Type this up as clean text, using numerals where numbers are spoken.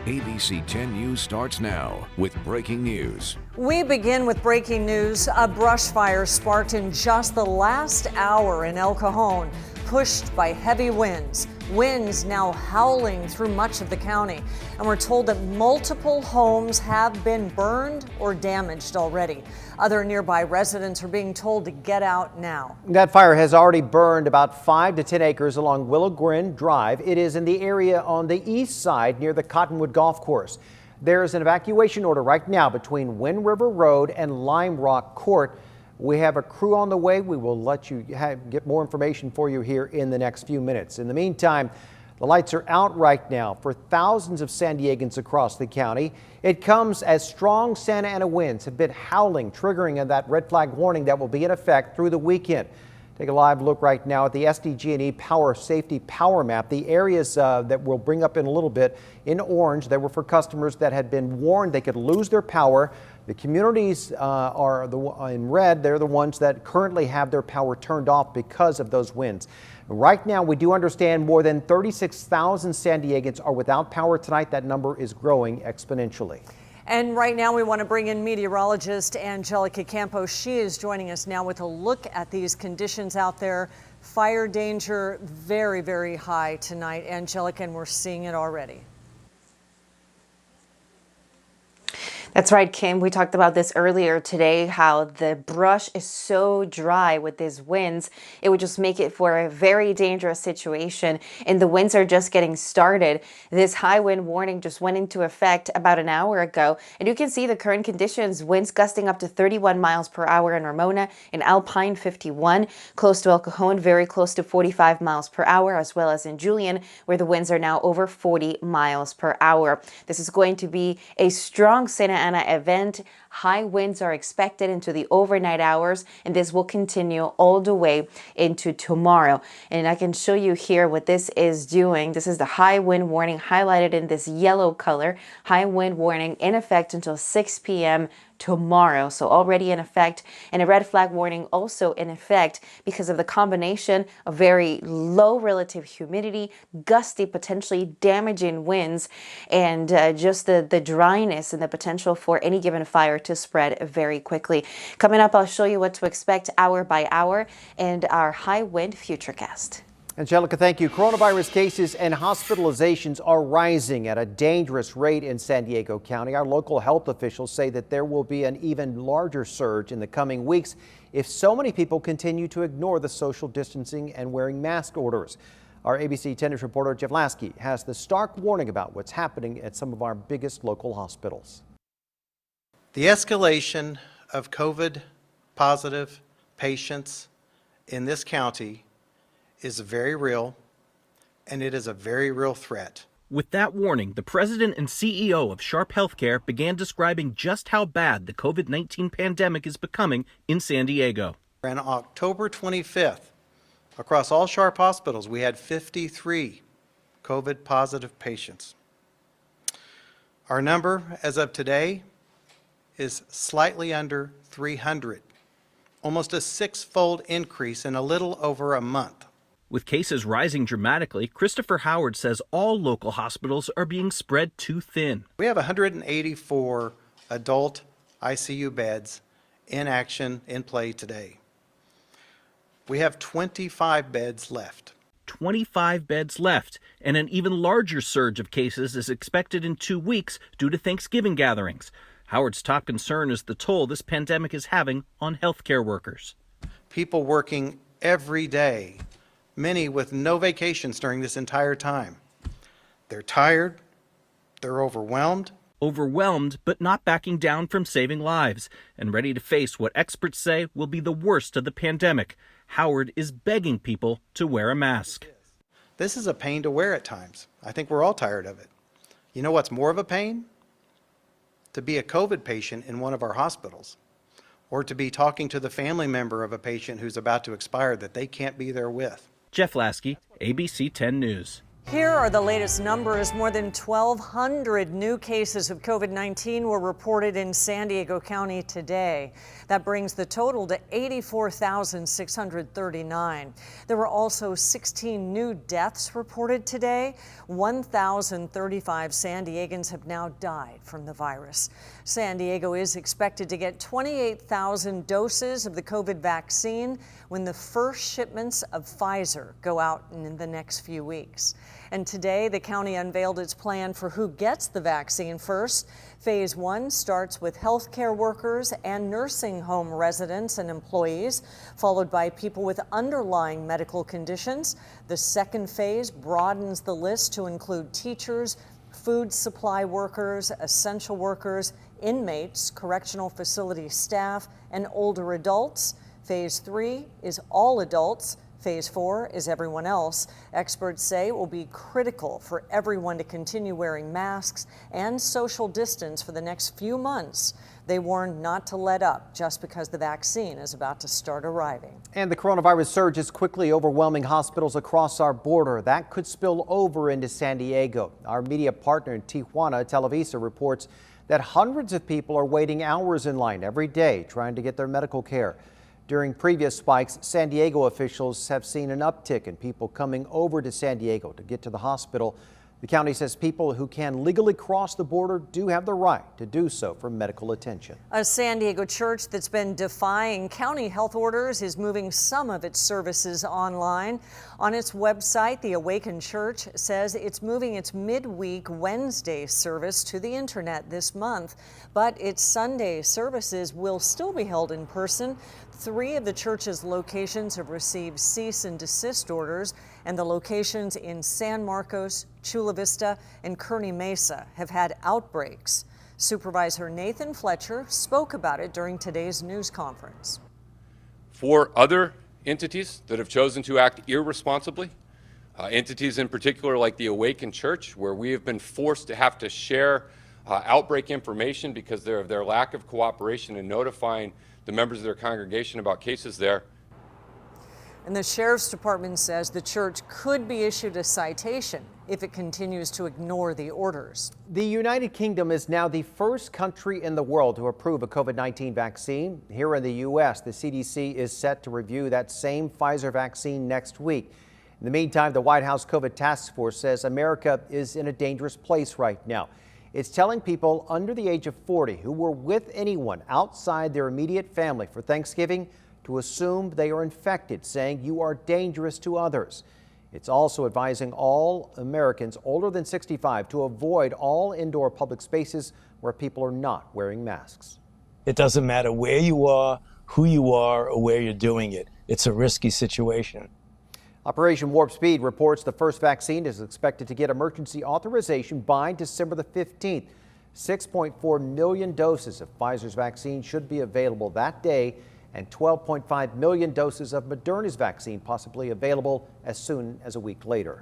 ABC 10 News starts now with breaking news. We begin with breaking news. A brush fire sparked in just the last hour in El Cajon, pushed by heavy winds. Winds now howling through much of the county. And we're told that multiple homes have been burned or damaged already. Other nearby residents are being told to get out now. That fire has already burned about 5 to 10 acres along Willow Glen Drive. It is in the area on the east side near the Cottonwood Golf Course. There is an evacuation order right now between Wind River Road and Lime Rock Court. We have a crew on the way. We will let you get more information for you here in the next few minutes. In the meantime, the lights are out right now for thousands of San Diegans across the county. It comes as strong Santa Ana winds have been howling, triggering that red flag warning that will be in effect through the weekend. Take a live look right now at the SDG&E Power Safety Power Map. The areas that we'll bring up in a little bit in orange, they were for customers that had been warned they could lose their power. The communities are in red. They're the ones that currently have their power turned off because of those winds. Right now, we do understand more than 36,000 San Diegans are without power tonight. That number is growing exponentially. And right now we want to bring in meteorologist Angelica Campos. She is joining us now with a look at these conditions out there. Fire danger very, very high tonight, Angelica, and we're seeing it already. That's right, Kim. We talked about this earlier today, how the brush is so dry with these winds. It would just make it for a very dangerous situation. And the winds are just getting started. This high wind warning just went into effect about an hour ago. And you can see the current conditions, winds gusting up to 31 miles per hour in Ramona, in Alpine 51, close to El Cajon, very close to 45 miles per hour, as well as in Julian, where the winds are now over 40 miles per hour. This is going to be a strong Santa Ana event. High winds are expected into the overnight hours, and this will continue all the way into tomorrow. And I can show you here what this is doing. This is the high wind warning highlighted in this yellow color. High wind warning in effect until 6 p.m. tomorrow, so already in effect, and a red flag warning also in effect because of the combination of very low relative humidity, gusty, potentially damaging winds, and just the dryness and the potential for any given fire to spread very quickly. Coming up, I'll show you what to expect hour by hour and our high wind futurecast. Angelica, thank you. Coronavirus cases and hospitalizations are rising at a dangerous rate in San Diego County. Our local health officials say that there will be an even larger surge in the coming weeks if so many people continue to ignore the social distancing and wearing mask orders. Our ABC 10 News reporter Jeff Lasky has the stark warning about what's happening at some of our biggest local hospitals. The escalation of COVID positive patients in this county is very real, and it is a very real threat. With that warning, the president and CEO of Sharp Healthcare began describing just how bad the COVID-19 pandemic is becoming in San Diego. On October 25th, across all Sharp hospitals, we had 53 COVID positive patients. Our number as of today is slightly under 300, almost a six-fold increase in a little over a month. With cases rising dramatically, Christopher Howard says all local hospitals are being spread too thin. We have 184 adult ICU beds in action, in play today. We have 25 beds left. 25 beds left, and an even larger surge of cases is expected in 2 weeks due to Thanksgiving gatherings. Howard's top concern is the toll this pandemic is having on healthcare workers. People working every day, many with no vacations during this entire time. They're tired, they're overwhelmed. Overwhelmed, but not backing down from saving lives, and ready to face what experts say will be the worst of the pandemic. Howard is begging people to wear a mask. This is a pain to wear at times. I think we're all tired of it. You know what's more of a pain? To be a COVID patient in one of our hospitals, or to be talking to the family member of a patient who's about to expire that they can't be there with. Jeff Lasky, ABC 10 News. Here are the latest numbers. More than 1,200 new cases of COVID-19 were reported in San Diego County today. That brings the total to 84,639. There were also 16 new deaths reported today. 1,035 San Diegans have now died from the virus. San Diego is expected to get 28,000 doses of the COVID vaccine when the first shipments of Pfizer go out in the next few weeks. And today, the county unveiled its plan for who gets the vaccine first. Phase 1 starts with healthcare workers and nursing home residents and employees, followed by people with underlying medical conditions. The second phase broadens the list to include teachers, food supply workers, essential workers, inmates, correctional facility staff, and older adults. Phase 3 is all adults. Phase 4 is everyone else. Experts say it will be critical for everyone to continue wearing masks and social distance for the next few months. They warn not to let up just because the vaccine is about to start arriving. And the coronavirus surge is quickly overwhelming hospitals across our border. That could spill over into San Diego. Our media partner in Tijuana, Televisa, reports that hundreds of people are waiting hours in line every day trying to get their medical care. During previous spikes, San Diego officials have seen an uptick in people coming over to San Diego to get to the hospital. The county says people who can legally cross the border do have the right to do so for medical attention. A San Diego church that's been defying county health orders is moving some of its services online. On its website, the Awakened Church says it's moving its midweek Wednesday service to the internet this month, but its Sunday services will still be held in person. 3 of the church's locations have received cease and desist orders, and the locations in San Marcos, Chula Vista, and Kearny Mesa have had outbreaks. Supervisor Nathan Fletcher spoke about it during today's news conference. For other entities that have chosen to act irresponsibly, entities in particular like the Awakened Church, where we have been forced to have to share outbreak information because of their lack of cooperation in notifying the members of their congregation about cases there. And the Sheriff's Department says the church could be issued a citation if it continues to ignore the orders. The United Kingdom is now the first country in the world to approve a COVID-19 vaccine. Here in the U.S., the CDC is set to review that same Pfizer vaccine next week. In the meantime, the White House COVID Task Force says America is in a dangerous place right now. It's telling people under the age of 40 who were with anyone outside their immediate family for Thanksgiving to assume they are infected, saying you are dangerous to others. It's also advising all Americans older than 65 to avoid all indoor public spaces where people are not wearing masks. It doesn't matter where you are, who you are, or where you're doing it. It's a risky situation. Operation Warp Speed reports the first vaccine is expected to get emergency authorization by December the 15th. 6.4 million doses of Pfizer's vaccine should be available that day, and 12.5 million doses of Moderna's vaccine possibly available as soon as a week later.